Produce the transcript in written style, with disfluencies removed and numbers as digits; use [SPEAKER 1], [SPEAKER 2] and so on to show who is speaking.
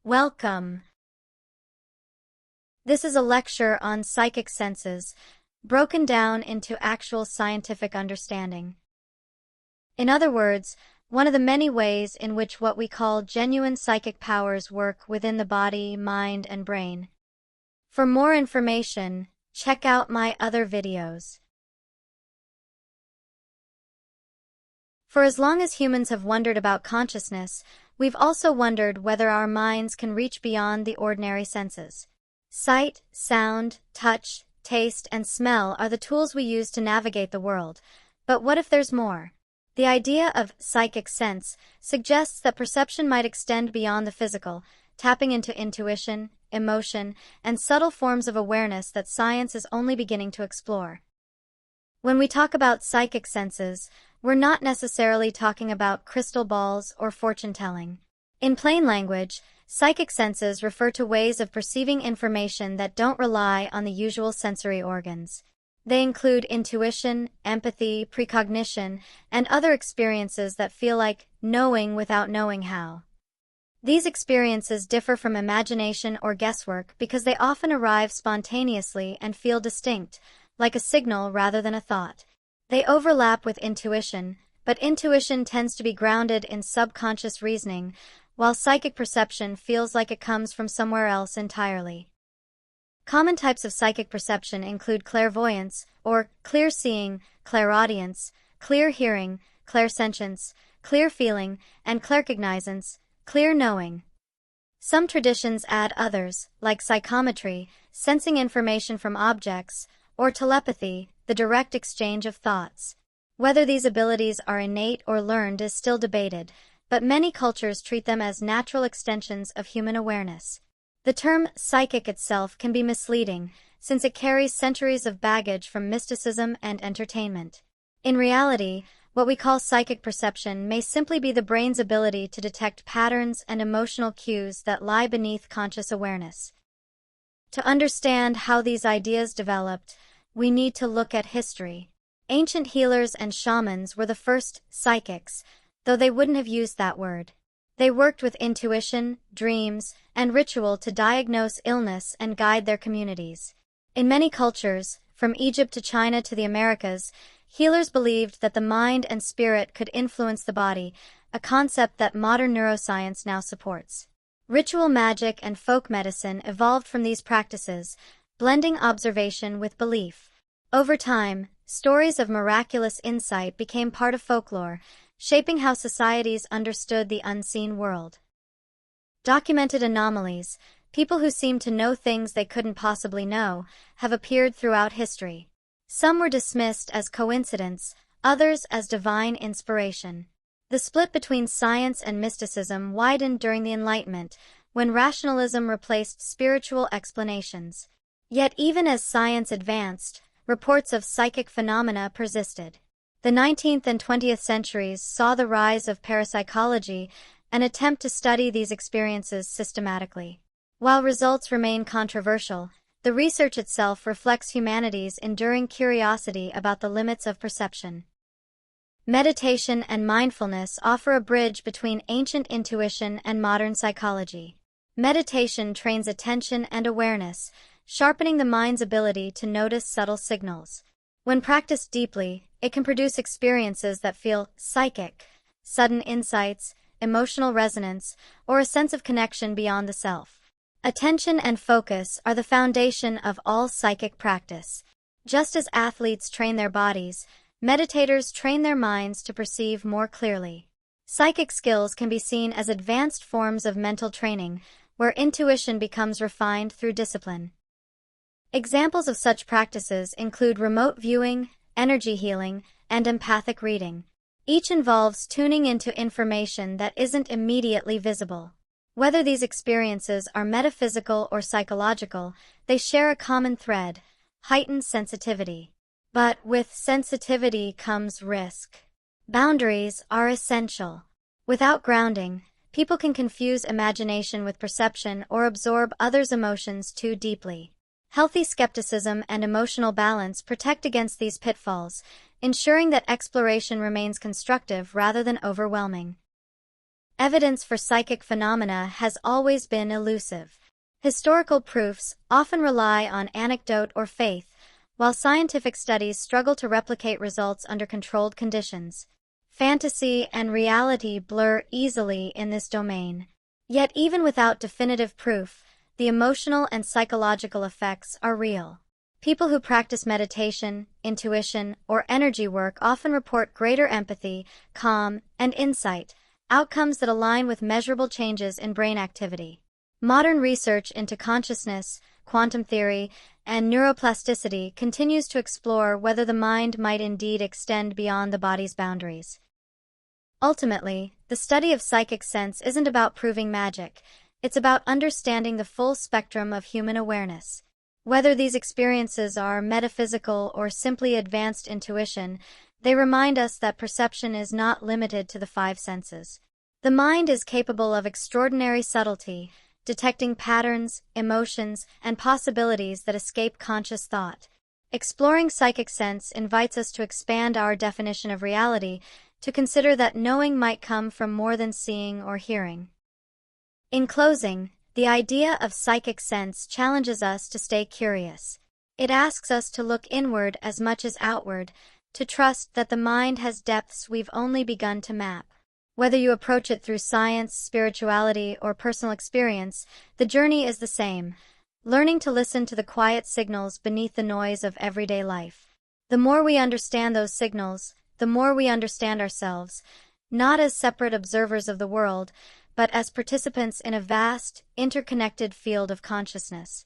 [SPEAKER 1] Welcome. This is a lecture on psychic senses, broken down into actual scientific understanding. In other words, one of the many ways in which what we call genuine psychic powers work within the body, mind, and brain. For more information, check out my other videos. For as long as humans have wondered about consciousness, we've also wondered whether our minds can reach beyond the ordinary senses. Sight, sound, touch, taste, and smell are the tools we use to navigate the world. But what if there's more? The idea of psychic sense suggests that perception might extend beyond the physical, tapping into intuition, emotion, and subtle forms of awareness that science is only beginning to explore. When we talk about psychic senses, we're not necessarily talking about crystal balls or fortune-telling. In plain language, psychic senses refer to ways of perceiving information that don't rely on the usual sensory organs. They include intuition, empathy, precognition, and other experiences that feel like knowing without knowing how. These experiences differ from imagination or guesswork because they often arrive spontaneously and feel distinct, like a signal rather than a thought. They overlap with intuition, but intuition tends to be grounded in subconscious reasoning, while psychic perception feels like it comes from somewhere else entirely. Common types of psychic perception include clairvoyance, or clear seeing, clairaudience, clear hearing, clairsentience, clear feeling, and claircognizance, clear knowing. Some traditions add others, like psychometry, sensing information from objects, or telepathy, the direct exchange of thoughts. Whether these abilities are innate or learned is still debated, but many cultures treat them as natural extensions of human awareness. The term psychic itself can be misleading, since it carries centuries of baggage from mysticism and entertainment. In reality, what we call psychic perception may simply be the brain's ability to detect patterns and emotional cues that lie beneath conscious awareness. To understand how these ideas developed, we need to look at history. Ancient healers and shamans were the first psychics, though they wouldn't have used that word. They worked with intuition, dreams, and ritual to diagnose illness and guide their communities. In many cultures, from Egypt to China to the Americas, healers believed that the mind and spirit could influence the body, a concept that modern neuroscience now supports. Ritual magic and folk medicine evolved from these practices, blending observation with belief. Over time, stories of miraculous insight became part of folklore, shaping how societies understood the unseen world. Documented anomalies, people who seemed to know things they couldn't possibly know, have appeared throughout history. Some were dismissed as coincidence, others as divine inspiration. The split between science and mysticism widened during the Enlightenment, when rationalism replaced spiritual explanations. Yet even as science advanced, reports of psychic phenomena persisted. The 19th and 20th centuries saw the rise of parapsychology, an attempt to study these experiences systematically. While results remain controversial, the research itself reflects humanity's enduring curiosity about the limits of perception. Meditation and mindfulness offer a bridge between ancient intuition and modern psychology. Meditation trains attention and awareness, sharpening the mind's ability to notice subtle signals. When practiced deeply, it can produce experiences that feel psychic, sudden insights, emotional resonance, or a sense of connection beyond the self. Attention and focus are the foundation of all psychic practice. Just as athletes train their bodies, meditators train their minds to perceive more clearly. Psychic skills can be seen as advanced forms of mental training, where intuition becomes refined through discipline. Examples of such practices include remote viewing, energy healing, and empathic reading. Each involves tuning into information that isn't immediately visible. Whether these experiences are metaphysical or psychological, they share a common thread: heightened sensitivity. But with sensitivity comes risk. Boundaries are essential. Without grounding, people can confuse imagination with perception or absorb others' emotions too deeply. Healthy skepticism and emotional balance protect against these pitfalls, ensuring that exploration remains constructive rather than overwhelming. Evidence for psychic phenomena has always been elusive. Historical proofs often rely on anecdote or faith, while scientific studies struggle to replicate results under controlled conditions. Fantasy and reality blur easily in this domain. Yet even without definitive proof, the emotional and psychological effects are real. People who practice meditation, intuition, or energy work often report greater empathy, calm, and insight, outcomes that align with measurable changes in brain activity. Modern research into consciousness, quantum theory, and neuroplasticity continues to explore whether the mind might indeed extend beyond the body's boundaries. Ultimately, the study of psychic sense isn't about proving magic, it's about understanding the full spectrum of human awareness. Whether these experiences are metaphysical or simply advanced intuition, they remind us that perception is not limited to the five senses. The mind is capable of extraordinary subtlety, detecting patterns, emotions, and possibilities that escape conscious thought. Exploring psychic sense invites us to expand our definition of reality, to consider that knowing might come from more than seeing or hearing. In closing, the idea of psychic sense challenges us to stay curious. It asks us to look inward as much as outward, to trust that the mind has depths we've only begun to map. Whether you approach it through science, spirituality, or personal experience, the journey is the same, learning to listen to the quiet signals beneath the noise of everyday life. The more we understand those signals, the more we understand ourselves, not as separate observers of the world, but as participants in a vast, interconnected field of consciousness.